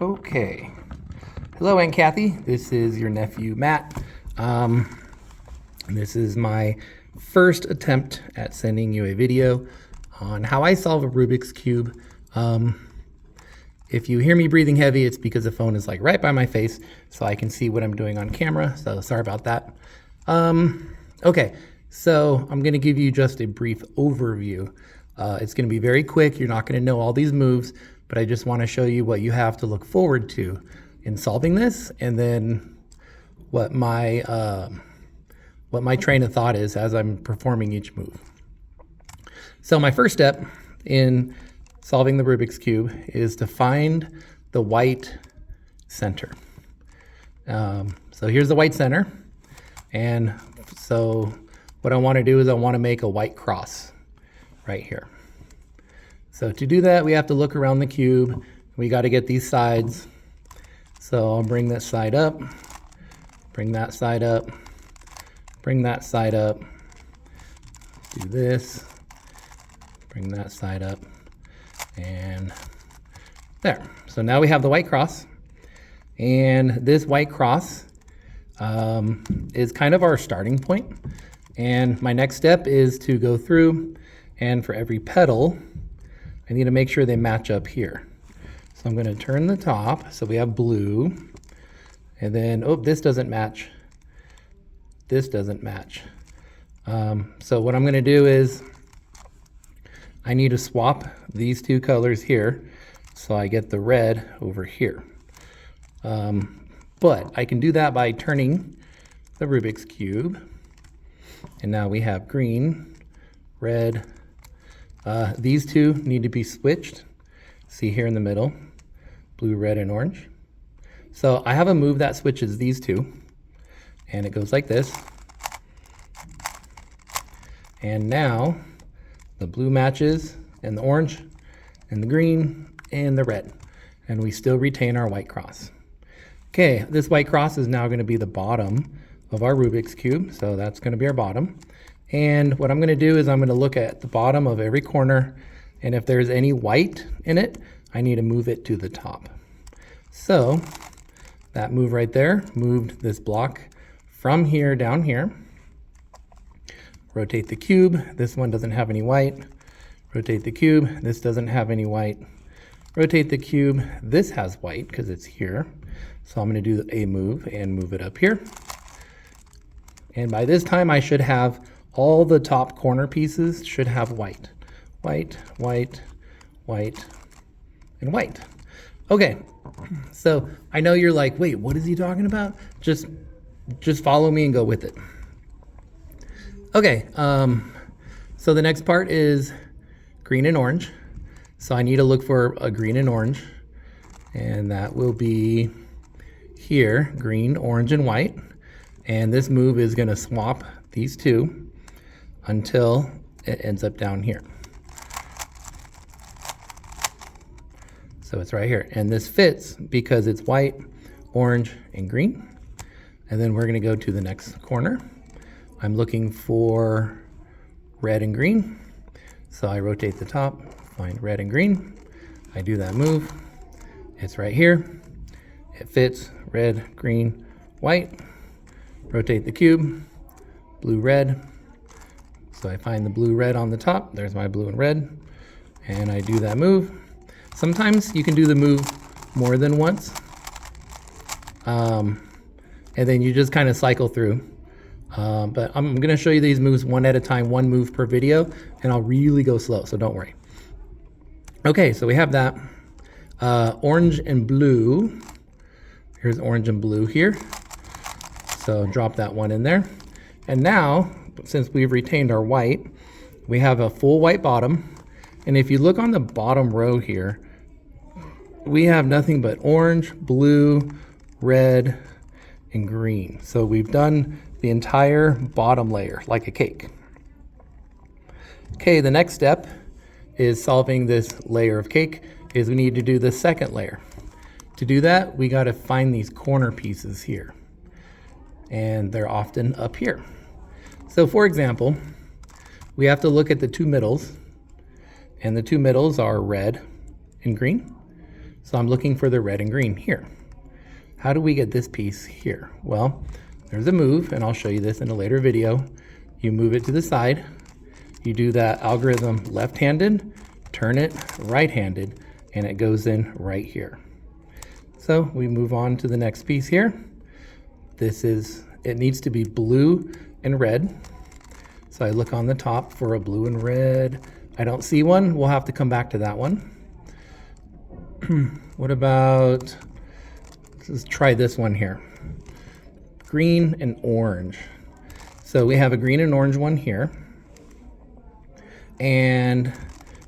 Okay. Hello, Aunt Kathy. This is your nephew, Matt. This is my first attempt at sending you a video on how I solve a Rubik's Cube. If you hear me breathing heavy, it's because the phone is like right by my face, so I can see what I'm doing on camera, so sorry about that. Okay, so I'm gonna give you just a brief overview. It's gonna be very quick. You're not gonna know all these moves, but I just wanna show you what you have to look forward to in solving this, and then what my train of thought is as I'm performing each move. So my first step in solving the Rubik's Cube is to find the white center. So here's the white center. And so what I want to do is I want to make a white cross right here. So to do that, we have to look around the cube. We got to get these sides. So I'll bring this side up, bring that side up, bring that side up, do this, bring that side up, and there. So now we have the white cross, and this white cross is kind of our starting point. And my next step is to go through, and for every petal, I need to make sure they match up here. So I'm going to turn the top, so we have blue, and then, oh, this doesn't match. This doesn't match. So what I'm going to do is I need to swap these two colors here, so I get the red over here. But I can do that by turning the Rubik's Cube, and now we have green, red. These two need to be switched. See here in the middle, blue, red, and orange. So I have a move that switches these two, and it goes like this. And now the blue matches, and the orange, and the green, and the red. And we still retain our white cross. Okay, this white cross is now going to be the bottom of our Rubik's Cube, so that's going to be our bottom. And what I'm going to do is I'm going to look at the bottom of every corner, and if there's any white in it, I need to move it to the top. So that move right there moved this block from here down here. Rotate the cube. This one doesn't have any white. Rotate the cube. This doesn't have any white. Rotate the cube. This has white because it's here. So I'm going to do a move and move it up here. And by this time, I should have all the top corner pieces should have white. White, white, white, and white. Okay, so I know you're like, wait, what is he talking about? Just follow me and go with it. Okay, so the next part is green and orange. So I need to look for a green and orange, and that will be here, green, orange, and white. And this move is going to swap these two until it ends up down here. So it's right here, and this fits because it's white, orange, and green. And then we're going to go to the next corner. I'm looking for red and green. So I rotate the top, find red and green. I do that move. It's right here. It fits red, green, white. Rotate the cube, blue, red. So I find the blue, red on the top. There's my blue and red. And I do that move. Sometimes you can do the move more than once. And then you just kind of cycle through. But I'm going to show you these moves one at a time, one move per video, and I'll really go slow, so don't worry. Okay, so we have that. Orange and blue. Here's orange and blue here. So drop that one in there. And now, since we've retained our white, we have a full white bottom. And if you look on the bottom row here, we have nothing but orange, blue, red, and green. So we've done the entire bottom layer like a cake. Okay, the next step is solving this layer of cake is we need to do the second layer. To do that, we got to find these corner pieces here. And they're often up here. So for example, we have to look at the two middles, and the two middles are red and green. So I'm looking for the red and green here. How do we get this piece here? Well, there's a move, and I'll show you this in a later video. You move it to the side. You do that algorithm left-handed, turn it right-handed, and it goes in right here. So we move on to the next piece here. It needs to be blue and red. So I look on the top for a blue and red. I don't see one. We'll have to come back to that one. What about, let's try this one here. Green and orange. So we have a green and orange one here. And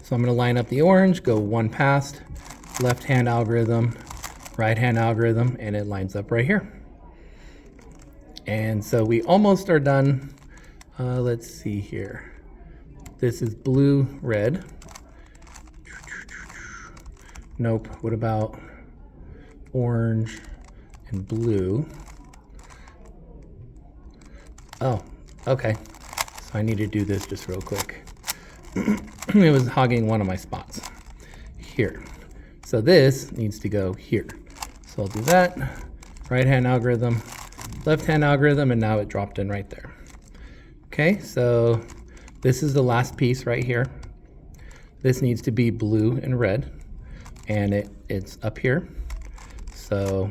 so I'm going to line up the orange, go one past, left-hand algorithm, right-hand algorithm, and it lines up right here. And so we almost are done. Let's see here. This is blue, red. Nope. What about orange and blue? Oh, okay. So I need to do this just real quick. It was hogging one of my spots here. So this needs to go here. So I'll do that. Right-hand algorithm, left-hand algorithm, and now it dropped in right there. Okay, so this is the last piece right here. This needs to be blue and red, and it's up here. So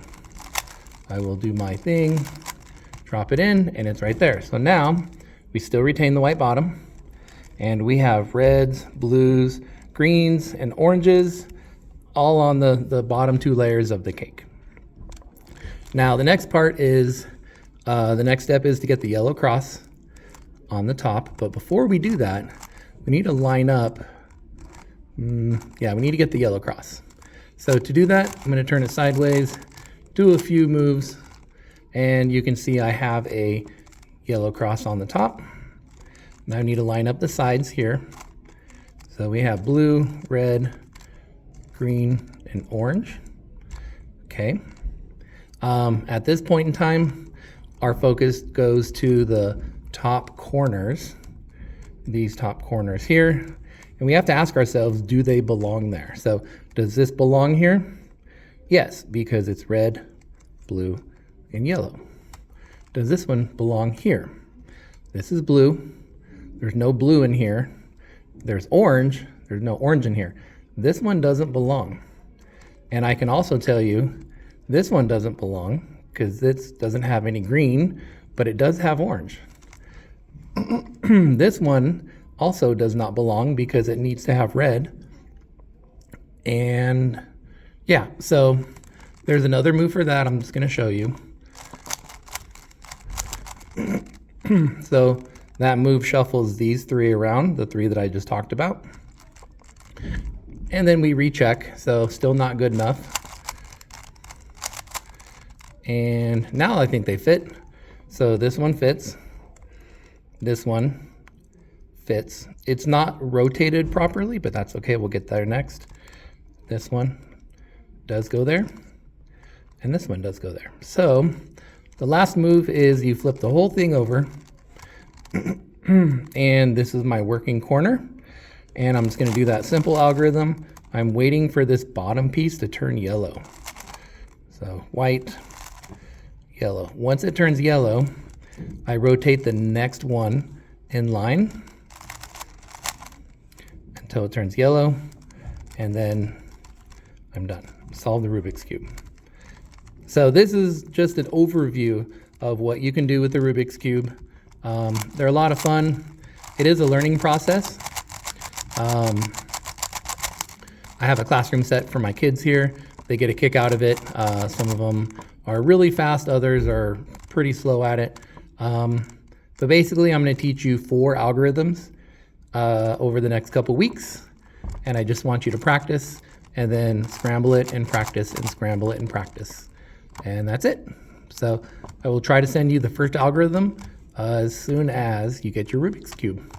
I will do my thing, drop it in, and it's right there. So now we still retain the white bottom, and we have reds, blues, greens, and oranges all on the bottom two layers of the cake. Now the next part is, the next step is to get the yellow cross on the top. But before we do that, we need to line up, we need to get the yellow cross. So to do that, I'm going to turn it sideways, do a few moves, and you can see I have a yellow cross on the top. Now I need to line up the sides here. So we have blue, red, green, and orange. Okay. At this point in time, our focus goes to the top corners, these top corners here. And we have to ask ourselves, do they belong there? So does this belong here? Yes, because it's red, blue, and yellow. Does this one belong here? This is blue. There's no blue in here. There's orange. There's no orange in here. This one doesn't belong. And I can also tell you this one doesn't belong because this doesn't have any green, but it does have orange. This one also does not belong because it needs to have red. And yeah, so there's another move for that I'm just going to show you. So that move shuffles these three around, the three that I just talked about. And then we recheck, so still not good enough. And now I think they fit. So this one fits. This one fits. It's not rotated properly, but that's okay. We'll get there next. This one does go there. And this one does go there. So the last move is you flip the whole thing over. And this is my working corner. And I'm just going to do that simple algorithm. I'm waiting for this bottom piece to turn yellow. So white, yellow. Once it turns yellow, I rotate the next one in line until it turns yellow, and then I'm done. Solve the Rubik's Cube. So this is just an overview of what you can do with the Rubik's Cube. They're a lot of fun. It is a learning process. I have a classroom set for my kids here. They get a kick out of it. Some of them are really fast, others are pretty slow at it. But basically, I'm going to teach you 4 algorithms over the next couple weeks. And I just want you to practice and then scramble it and practice and scramble it and practice. And that's it. So I will try to send you the first algorithm as soon as you get your Rubik's Cube.